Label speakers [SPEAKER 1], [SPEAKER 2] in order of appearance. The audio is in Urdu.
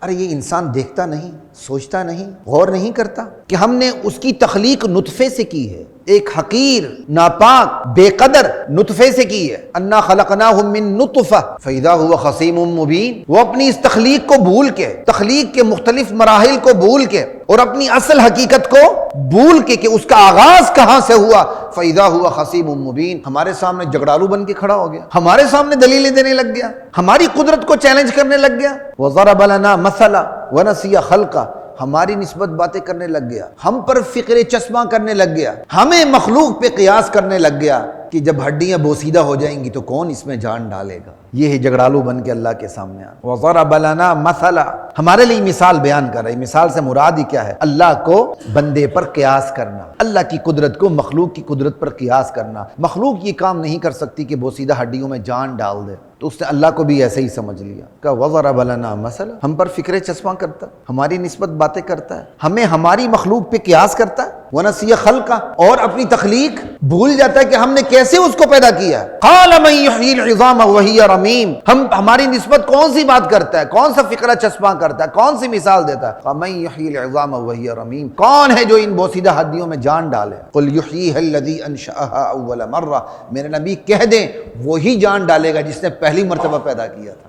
[SPEAKER 1] ارے یہ انسان دیکھتا نہیں، سوچتا نہیں، غور نہیں کرتا کہ ہم نے اس کی تخلیق نطفے سے کی ہے، ایک حقیر، ناپاک، بے قدر نطفے سے کی ہے۔ انا خلقناہم من نطفہ فاذا هو خصیم مبین۔ وہ اپنی اس تخلیق کو بھول کے، تخلیق کے مختلف مراحل کو بھول کے اور اپنی اصل حقیقت کو بھول کے کہ اس کا آغاز کہاں سے ہوا، فاذا هو خصیم مبین، ہمارے سامنے جھگڑالو بن کے کھڑا ہو گیا، ہمارے سامنے دلیلیں دینے لگ گیا، ہماری قدرت کو چیلنج کرنے لگ گیا۔ وضرب لنا مثلا ونسی خلقہ، ہماری نسبت باتیں کرنے لگ گیا، ہم پر فکر چشمہ کرنے لگ گیا، ہمیں مخلوق پہ قیاس کرنے لگ گیا کہ جب ہڈیاں بوسیدہ ہو جائیں گی تو کون اس میں جان ڈالے گا۔ یہ ہے جھگڑالو بن کے اللہ کے سامنے آنا۔ وضرب لنا مثلا، ہمارے لیے مثال بیان کر رہے ہیں۔ مثال سے مراد ہی کیا ہے؟ اللہ کو بندے پر قیاس کرنا، اللہ کی قدرت کو مخلوق کی قدرت پر قیاس کرنا۔ مخلوق یہ کام نہیں کر سکتی کہ بوسیدہ ہڈیوں میں جان ڈال دے، تو اس نے اللہ کو بھی ایسے ہی سمجھ لیا کہ وضرب لنا مثلا، ہم پر فکر چشمہ کرتا ہے، ہماری نسبت باتیں کرتا ہے، ہمیں ہماری مخلوق پہ قیاس کرتا ہے، ونسی خلقہ، اور اپنی تخلیق بھول جاتا ہے کہ ہم نے کیسے اس کو پیدا کیا ہے۔ قال من یحیی العظام وہی رمیم، ہماری نسبت کون سی بات کرتا ہے، کون سا فکرہ چشمہ کرتا ہے، کون سی مثال دیتا ہے؟ من یحیی العظام وہی رمیم، کون ہے جو ان بوسیدہ ہڈیوں میں جان ڈالے؟ قل یحییھا الذی انشأھا اول مرہ، میرے نبی کہہ دیں وہی جان ڈالے گا جس نے پہلی مرتبہ پیدا کیا تھا۔